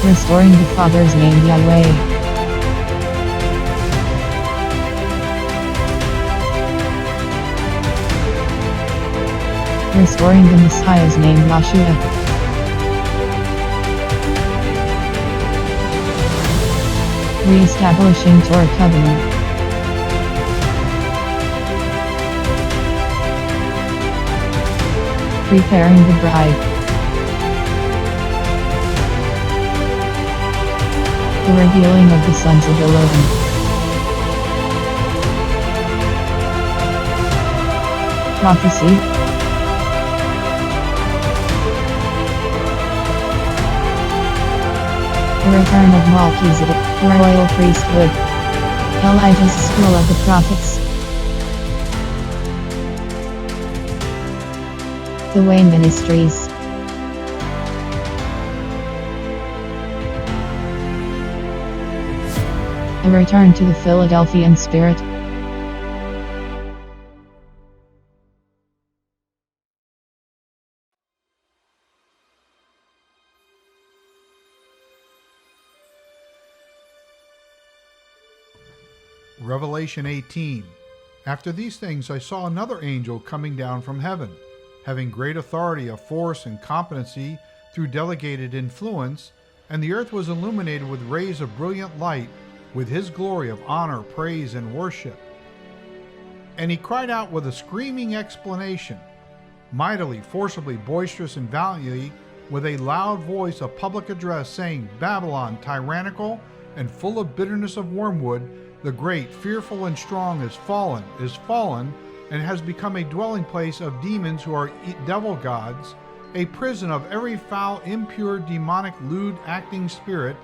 Restoring the Father's name Yahweh. Restoring the Messiah's name Yahshua. Re-establishing Torah covenant. Preparing the bride. The revealing of the sons of Elohim. Prophecy. The return of Melchizedek, the royal priesthood. Elijah's school of the prophets. The Way Ministries. A return to the Philadelphian spirit. Revelation 18. After these things I saw another angel coming down from heaven, having great authority of force and competency through delegated influence, and the earth was illuminated with rays of brilliant light, with his glory of honor, praise, and worship. And he cried out with a screaming explanation, mightily, forcibly, boisterous, and valiantly, with a loud voice of public address, saying, Babylon, tyrannical and full of bitterness of wormwood, the great, fearful, and strong is fallen, and has become a dwelling place of demons who are devil gods, a prison of every foul, impure, demonic, lewd, acting spirit,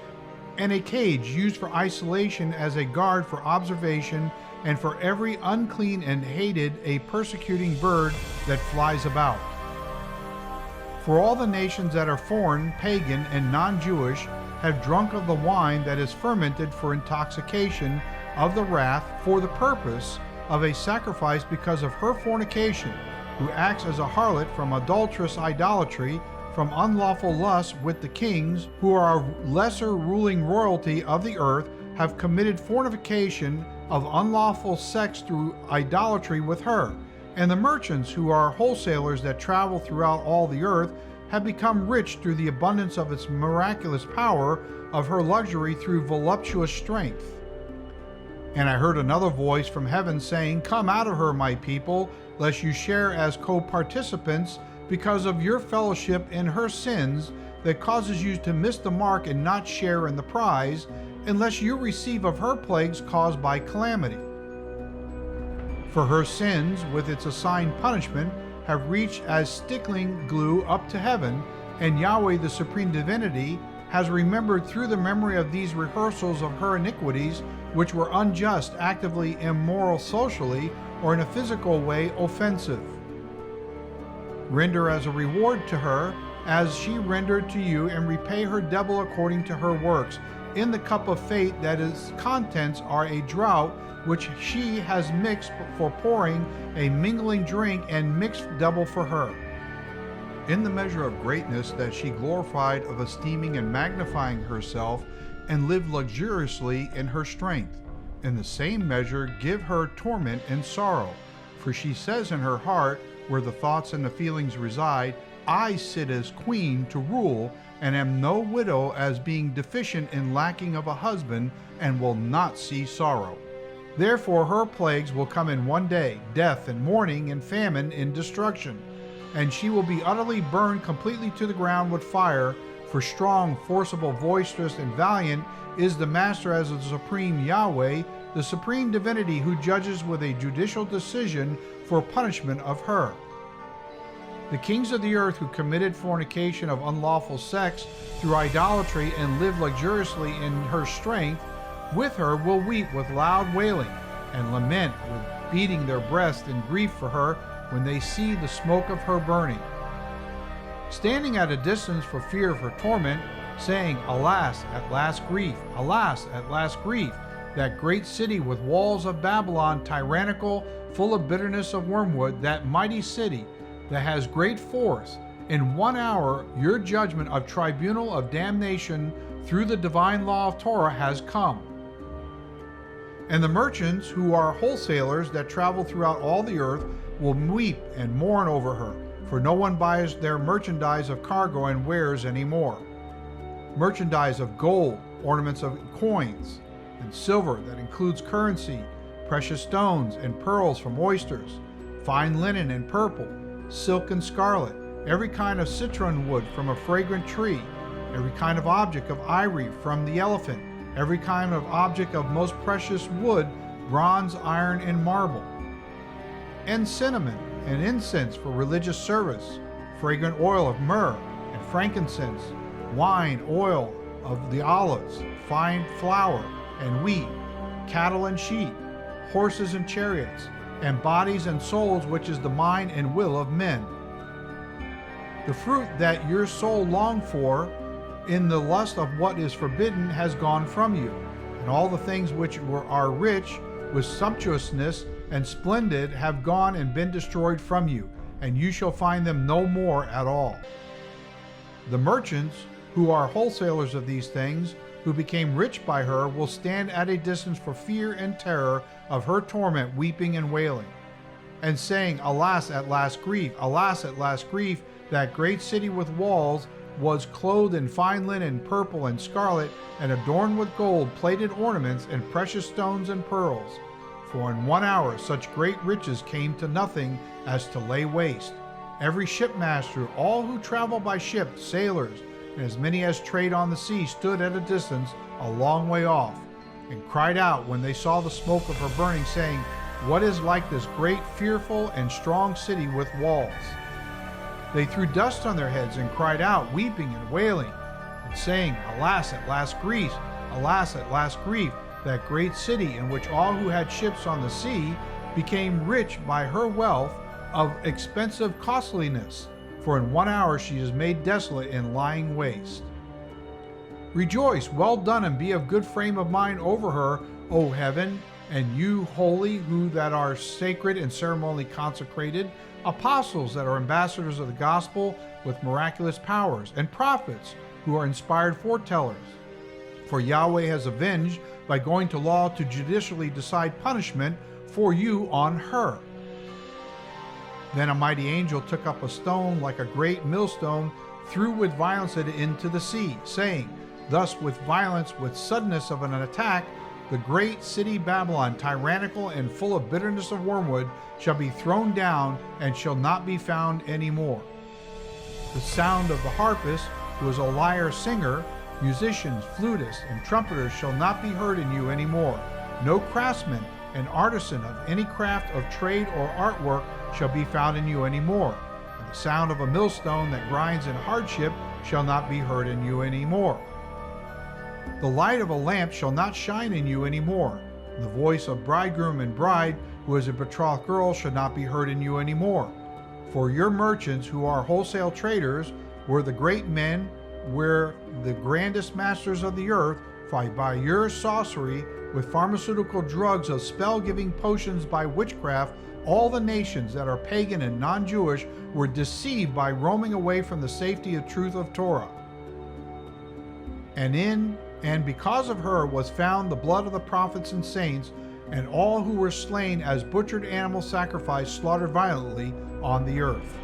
and a cage used for isolation as a guard for observation, and for every unclean and hated a persecuting bird that flies about. For all the nations that are foreign, pagan, and non-Jewish have drunk of the wine that is fermented for intoxication of the wrath, for the purpose of a sacrifice because of her fornication, who acts as a harlot from adulterous idolatry, from unlawful lust with the kings, who are lesser ruling royalty of the earth, have committed fornication of unlawful sex through idolatry with her. And the merchants, who are wholesalers that travel throughout all the earth, have become rich through the abundance of its miraculous power, of her luxury through voluptuous strength. And I heard another voice from heaven saying, Come out of her, my people, lest you share as co-participants because of your fellowship in her sins that causes you to miss the mark and not share in the prize, unless you receive of her plagues caused by calamity. For her sins, with its assigned punishment, have reached as stickling glue up to heaven, and Yahweh the Supreme Divinity has remembered through the memory of these rehearsals of her iniquities, which were unjust, actively immoral socially, or in a physical way offensive. Render as a reward to her, as she rendered to you, and repay her double according to her works, in the cup of fate that its contents are a draught, which she has mixed for pouring, a mingling drink, and mixed double for her. In the measure of greatness that she glorified of esteeming and magnifying herself, and lived luxuriously in her strength, in the same measure give her torment and sorrow. For she says in her heart, where the thoughts and the feelings reside, I sit as queen to rule, and am no widow, as being deficient in lacking of a husband, and will not see sorrow. Therefore her plagues will come in one day, death and mourning and famine and destruction. And she will be utterly burned completely to the ground with fire, for strong, forcible, boisterous, and valiant is the master as the supreme Yahweh, the supreme divinity, who judges with a judicial decision for punishment of her. The kings of the earth who committed fornication of unlawful sex through idolatry and lived luxuriously in her strength, with her will weep with loud wailing, and lament with beating their breasts in grief for her when they see the smoke of her burning. Standing at a distance for fear of her torment, saying, Alas, at last grief, alas, at last grief, that great city with walls of Babylon, tyrannical, full of bitterness of wormwood, that mighty city that has great force, In 1 hour, your judgment of tribunal of damnation through the divine law of Torah has come. And the merchants who are wholesalers that travel throughout all the earth will weep and mourn over her, for no one buys their merchandise of cargo and wares anymore. Merchandise of gold, ornaments of coins, and silver that includes currency, precious stones and pearls from oysters, fine linen and purple, silk and scarlet, every kind of citron wood from a fragrant tree, every kind of object of ivory from the elephant, every kind of object of most precious wood, bronze, iron, and marble, and cinnamon and incense for religious service, fragrant oil of myrrh and frankincense, wine, oil of the olives, fine flour and wheat, cattle and sheep, horses and chariots, and bodies and souls, which is the mind and will of men. The fruit that your soul longed for in the lust of what is forbidden has gone from you, and all the things which are rich with sumptuousness and splendid have gone and been destroyed from you, and you shall find them no more at all. The merchants who are wholesalers of these things, who became rich by her, will stand at a distance for fear and terror of her torment, weeping and wailing, and saying, Alas, at last grief! Alas, at last grief! That great city with walls was clothed in fine linen, purple and scarlet, and adorned with gold, plated ornaments, and precious stones and pearls. For in 1 hour such great riches came to nothing as to lay waste. Every shipmaster, all who travel by ship, sailors, and as many as trade on the sea, stood at a distance a long way off, and cried out when they saw the smoke of her burning, saying, What is like this great, fearful, and strong city with walls? They threw dust on their heads and cried out, weeping and wailing, and saying, Alas, at last grief! Alas, at last grief! That great city in which all who had ships on the sea became rich by her wealth of expensive costliness. For in 1 hour she is made desolate and lying waste. Rejoice, well done, and be of good frame of mind over her, O heaven, and you holy, who that are sacred and ceremonially consecrated, apostles that are ambassadors of the gospel with miraculous powers, and prophets who are inspired foretellers. For Yahweh has avenged by going to law to judicially decide punishment for you on her. Then a mighty angel took up a stone like a great millstone, threw with violence it into the sea, saying, Thus with violence, with suddenness of an attack, the great city Babylon, tyrannical and full of bitterness of wormwood, shall be thrown down and shall not be found any more. The sound of the harpist, who is a lyre singer, musicians, flutists, and trumpeters shall not be heard in you any more. No craftsman and artisan of any craft of trade or artwork shall be found in you any more. And the sound of a millstone that grinds in hardship shall not be heard in you any more. The light of a lamp shall not shine in you any more. The voice of bridegroom and bride, who is a betrothed girl, shall not be heard in you any more. For your merchants, who are wholesale traders, were the great men, were the grandest masters of the earth, by your sorcery, with pharmaceutical drugs of spell-giving potions by witchcraft, all the nations that are pagan and non-Jewish were deceived by roaming away from the safety of truth of Torah. And because of her was found the blood of the prophets and saints, and all who were slain as butchered animal sacrifice slaughtered violently on the earth.